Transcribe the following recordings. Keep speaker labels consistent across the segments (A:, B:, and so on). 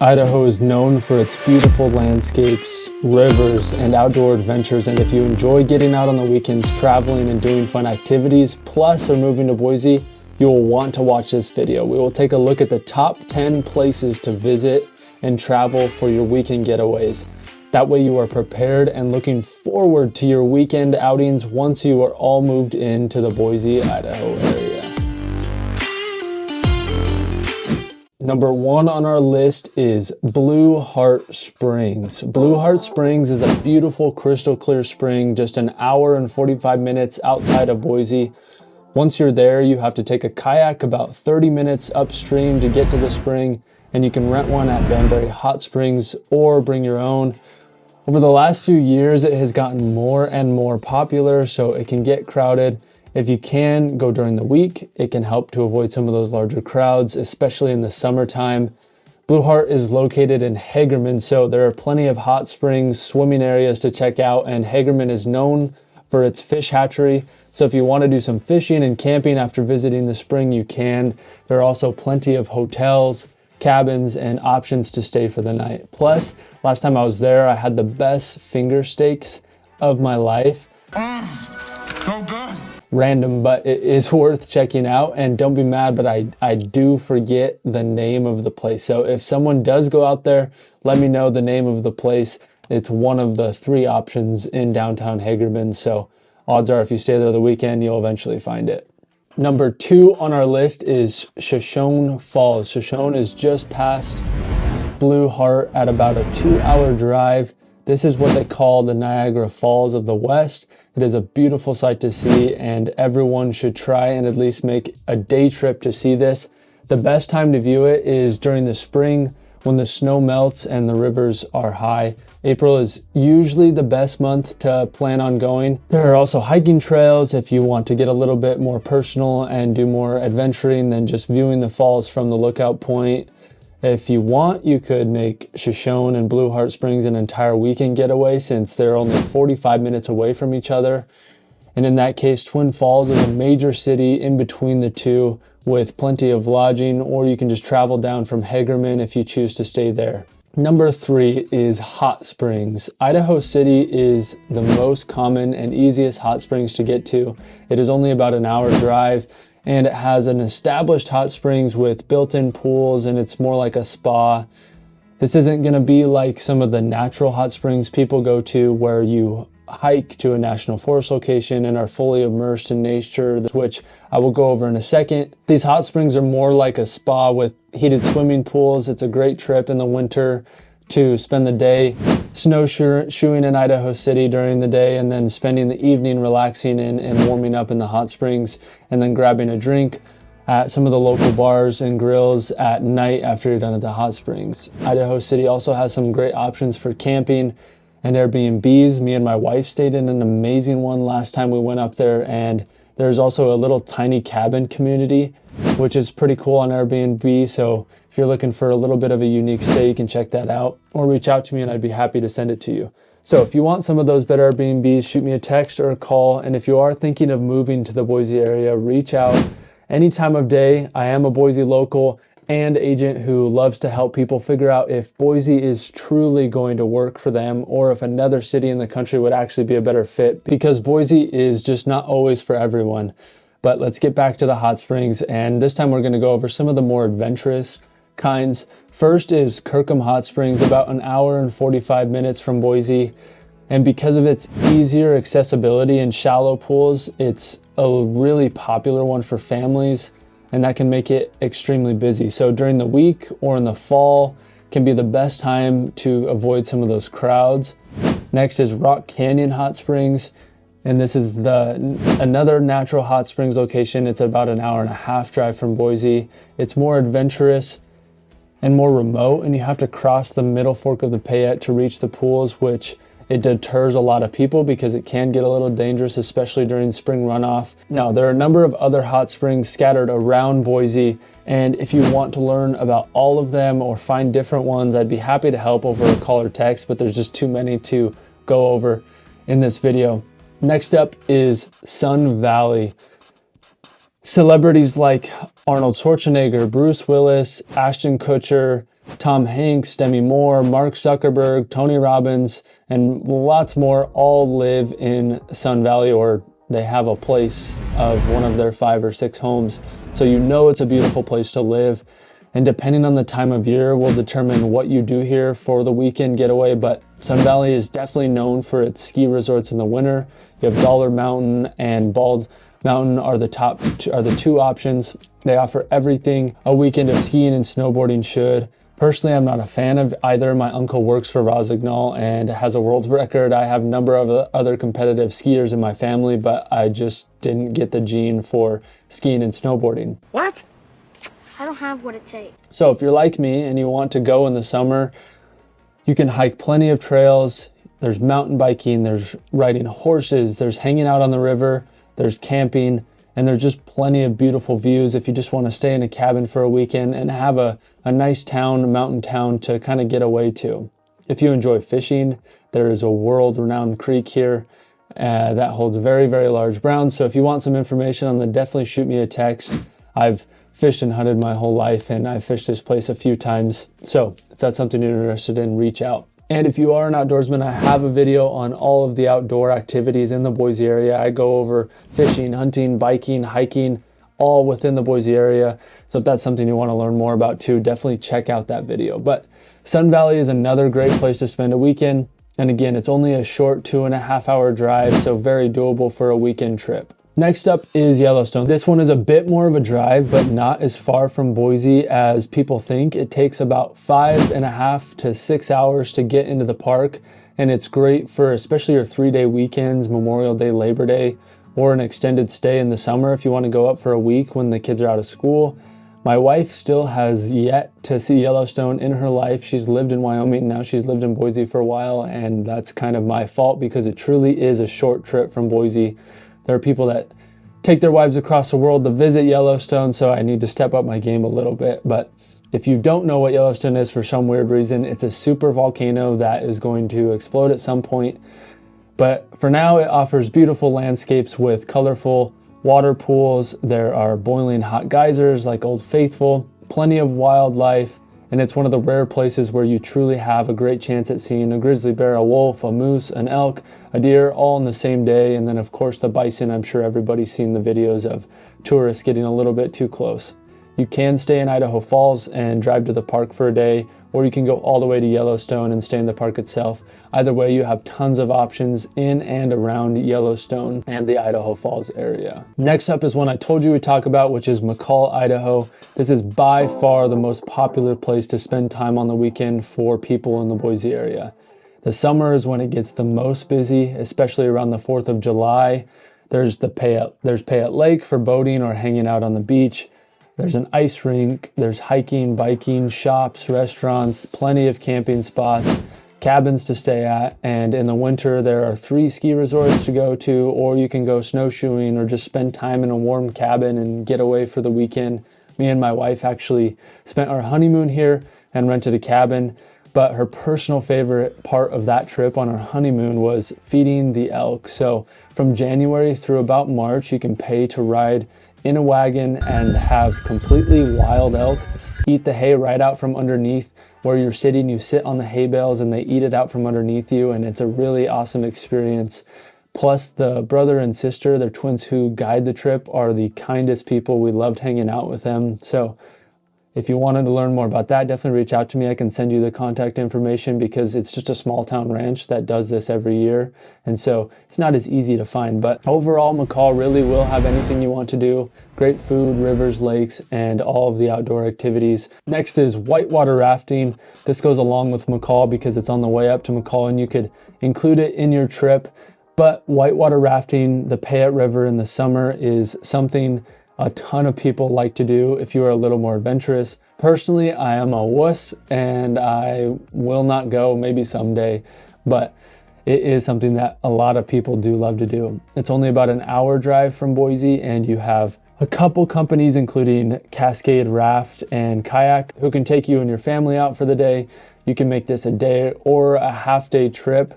A: Idaho is known for its beautiful landscapes, rivers, and outdoor adventures, and if you enjoy getting out on the weekends, traveling and doing fun activities, plus are moving to Boise, you will want to watch this video. We will take a look at the top 10 places to visit and travel for your weekend getaways. That way you are prepared and looking forward to your weekend outings once you are all moved into the Boise, Idaho area. Number 1 on our list is Blue Heart Springs. Blue Heart Springs is a beautiful crystal clear spring just an hour and 45 minutes outside of Boise. Once you're there, you have to take a kayak about 30 minutes upstream to get to the spring, and you can rent one at Banbury Hot Springs or bring your own. Over the last few years, it has gotten more and more popular, so it can get crowded. If you can, go during the week. It can help to avoid some of those larger crowds, especially in the summertime. Blue Heart is located in Hagerman, so there are plenty of hot springs, swimming areas to check out, and Hagerman is known for its fish hatchery. So if you want to do some fishing and camping after visiting the spring, you can. There are also plenty of hotels, cabins, and options to stay for the night. Plus, last time I was there, I had the best finger steaks of my life.
B: So good.
A: Random, but it is worth checking out. And don't be mad, but I do forget the name of the place. So if someone does go out there, let me know the name of the place. It's one of the 3 options in downtown Hagerman. So odds are if you stay there the weekend, you'll eventually find it. Number 2 on our list is Shoshone Falls. Shoshone is just past Blue Heart at about a 2-hour drive. This is what they call the Niagara Falls of the West. It is a beautiful sight to see, and everyone should try and at least make a day trip to see this. The best time to view it is during the spring when the snow melts and the rivers are high. April is usually the best month to plan on going. There are also hiking trails if you want to get a little bit more personal and do more adventuring than just viewing the falls from the lookout point. If you want, you could make Shoshone and Blue Heart Springs an entire weekend getaway since they're only 45 minutes away from each other. And in that case, Twin Falls is a major city in between the two with plenty of lodging, or you can just travel down from Hagerman if you choose to stay there. Number 3 is Hot Springs. Idaho City is the most common and easiest hot springs to get to. It is only about an hour drive, and it has an established hot springs with built-in pools, and it's more like a spa. This isn't going to be like some of the natural hot springs people go to where you hike to a national forest location and are fully immersed in nature, which I will go over in a second. These hot springs are more like a spa with heated swimming pools. It's a great trip in the winter to spend the day snowshoeing in Idaho City during the day, and then spending the evening relaxing and warming up in the hot springs, and then grabbing a drink at some of the local bars and grills at night after you're done at the hot springs. Idaho City also has some great options for camping and Airbnbs. Me and my wife stayed in an amazing one last time we went up there, and there's also a little tiny cabin community, which is pretty cool on Airbnb. So if you're looking for a little bit of a unique stay, you can check that out, or reach out to me and I'd be happy to send it to you. So if you want some of those better Airbnbs, shoot me a text or a call. And if you are thinking of moving to the Boise area, reach out any time of day. I am a Boise local and agent who loves to help people figure out if Boise is truly going to work for them, or if another city in the country would actually be a better fit, because Boise is just not always for everyone. But let's get back to the hot springs, and this time we're going to go over some of the more adventurous kinds. First is Kirkham Hot Springs, about an hour and 45 minutes from Boise. And because of its easier accessibility and shallow pools, it's a really popular one for families, and that can make it extremely busy. So during the week or in the fall can be the best time to avoid some of those crowds. Next is Rock Canyon Hot Springs, and this is another natural hot springs location. It's about an hour and a half drive from Boise. It's more adventurous and more remote, and you have to cross the middle fork of the Payette to reach the pools, which it deters a lot of people because it can get a little dangerous, especially during spring runoff. Now, there are a number of other hot springs scattered around Boise, and if you want to learn about all of them or find different ones, I'd be happy to help over a call or text, but there's just too many to go over in this video. Next up is Sun Valley. Celebrities like Arnold Schwarzenegger, Bruce Willis, Ashton Kutcher, Tom Hanks, Demi Moore, Mark Zuckerberg, Tony Robbins, and lots more all live in Sun Valley, or they have a place of one of their 5 or 6 homes. So you know it's a beautiful place to live. And depending on the time of year will determine what you do here for the weekend getaway. But Sun Valley is definitely known for its ski resorts in the winter. You have Dollar Mountain and Bald Mountain are the two options. They offer everything a weekend of skiing and snowboarding should. Personally, I'm not a fan of either. My uncle works for Rosignol and has a world record. I have a number of other competitive skiers in my family, but I just didn't get the gene for skiing and snowboarding.
C: What? I don't have what it takes.
A: So if you're like me and you want to go in the summer, you can hike plenty of trails. There's mountain biking, there's riding horses, there's hanging out on the river, there's camping, and there's just plenty of beautiful views if you just want to stay in a cabin for a weekend and have a nice town, a mountain town to kind of get away to. If you enjoy fishing, there is a world-renowned creek here that holds very, very large browns. So if you want some information on that, definitely shoot me a text. I've fished and hunted my whole life, and I've fished this place a few times. So if that's something you're interested in, reach out. And if you are an outdoorsman, I have a video on all of the outdoor activities in the Boise area. I go over fishing, hunting, biking, hiking, all within the Boise area. So if that's something you want to learn more about too, definitely check out that video. But Sun Valley is another great place to spend a weekend. And again, it's only a short 2.5 hour drive, so very doable for a weekend trip. Next up is Yellowstone. This one is a bit more of a drive, but not as far from Boise as people think. It takes about 5.5 to 6 hours to get into the park, and it's great for especially your 3-day weekends, Memorial Day, Labor Day, or an extended stay in the summer if you want to go up for a week when the kids are out of school. My wife still has yet to see Yellowstone in her life. She's lived in Wyoming, now she's lived in Boise for a while, and that's kind of my fault because it truly is a short trip from Boise. There are people that take their wives across the world to visit Yellowstone, so I need to step up my game a little bit. But if you don't know what Yellowstone is for some weird reason, it's a super volcano that is going to explode at some point. But for now, it offers beautiful landscapes with colorful water pools. There are boiling hot geysers like Old Faithful, plenty of wildlife, and it's one of the rare places where you truly have a great chance at seeing a grizzly bear, a wolf, a moose, an elk, a deer, all in the same day. And then of course the bison. I'm sure everybody's seen the videos of tourists getting a little bit too close. You can stay in Idaho Falls and drive to the park for a day, or you can go all the way to Yellowstone and stay in the park itself. Either way, you have tons of options in and around Yellowstone and the Idaho Falls area. Next up is one I told you we'd talk about, which is McCall, Idaho. This is by far the most popular place to spend time on the weekend for people in the Boise area. The summer is when it gets the most busy, especially around the 4th of July. There's Payette Lake for boating or hanging out on the beach. There's an ice rink, there's hiking, biking, shops, restaurants, plenty of camping spots, cabins to stay at, and in the winter there are 3 ski resorts to go to, or you can go snowshoeing or just spend time in a warm cabin and get away for the weekend. Me and my wife actually spent our honeymoon here and rented a cabin, but her personal favorite part of that trip on our honeymoon was feeding the elk. So from January through about March, you can pay to ride in a wagon and have completely wild elk eat the hay right out from underneath where you're sitting. You sit on the hay bales and they eat it out from underneath you, and it's a really awesome experience. Plus the brother and sister, they're twins who guide the trip, are the kindest people. We loved hanging out with them. So if you wanted to learn more about that, definitely reach out to me. I can send you the contact information because it's just a small town ranch that does this every year. And so it's not as easy to find. But overall, McCall really will have anything you want to do. Great food, rivers, lakes, and all of the outdoor activities. Next is whitewater rafting. This goes along with McCall because it's on the way up to McCall and you could include it in your trip. But whitewater rafting, the Payette River in the summer, is something a ton of people like to do if you are a little more adventurous. Personally, I am a wuss and I will not go, maybe someday, but it is something that a lot of people do love to do. It's only about an hour drive from Boise, and you have a couple companies including Cascade Raft and Kayak who can take you and your family out for the day. You can make this a day or a half-day trip.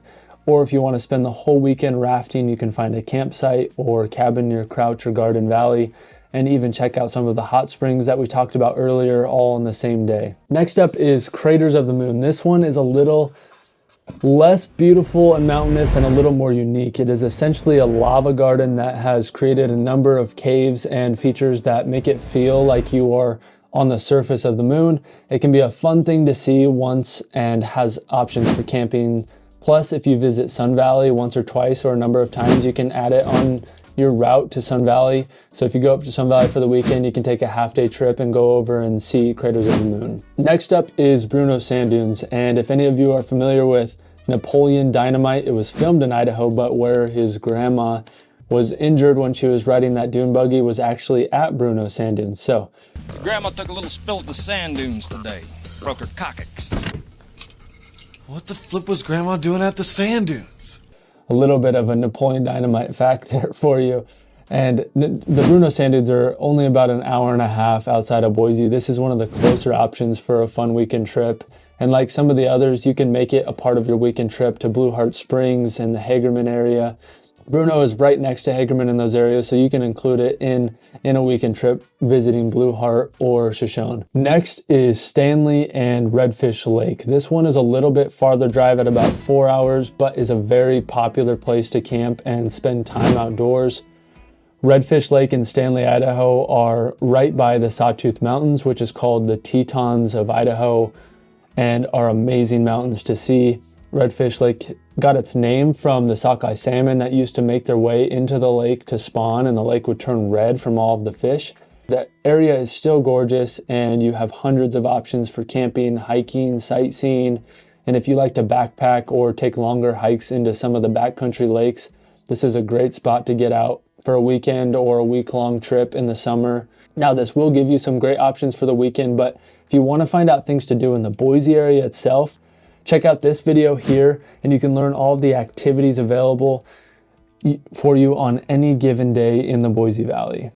A: Or if you want to spend the whole weekend rafting, you can find a campsite or cabin near Crouch or Garden Valley and even check out some of the hot springs that we talked about earlier, all on the same day. Next up is Craters of the Moon. This one is a little less beautiful and mountainous and a little more unique. It is essentially a lava garden that has created a number of caves and features that make it feel like you are on the surface of the moon. It can be a fun thing to see once and has options for camping. Plus, if you visit Sun Valley once or twice or a number of times, you can add it on your route to Sun Valley. So if you go up to Sun Valley for the weekend, you can take a half-day trip and go over and see Craters of the Moon. Next up is Bruneau Sand Dunes, and if any of you are familiar with Napoleon Dynamite, it was filmed in Idaho, but where his grandma was injured when she was riding that dune buggy was actually at Bruneau Sand Dunes. So
D: Grandma took a little spill at the sand dunes today. Broke her coccyx.
B: What the flip was Grandma doing at the sand dunes?
A: a little bit of a Napoleon Dynamite fact there for you. And the Bruneau Sand Dunes are only about an hour and a half outside of Boise. This is one of the closer options for a fun weekend trip. And like some of the others, you can make it a part of your weekend trip to Blue Heart Springs and the Hagerman area. Bruneau is right next to Hagerman in those areas, so you can include it in a weekend trip visiting Blue Heart or Shoshone. Next is Stanley and Redfish Lake. This one is a little bit farther drive at about 4 hours, but is a very popular place to camp and spend time outdoors. Redfish Lake and Stanley, Idaho are right by the Sawtooth Mountains, which is called the Tetons of Idaho, and are amazing mountains to see. Redfish Lake got its name from the sockeye salmon that used to make their way into the lake to spawn, and the lake would turn red from all of the fish. The area is still gorgeous, and you have hundreds of options for camping, hiking, sightseeing, and if you like to backpack or take longer hikes into some of the backcountry lakes, this is a great spot to get out for a weekend or a week-long trip in the summer. Now, this will give you some great options for the weekend, but if you want to find out things to do in the Boise area itself, check out this video here, and you can learn all of the activities available for you on any given day in the Boise Valley.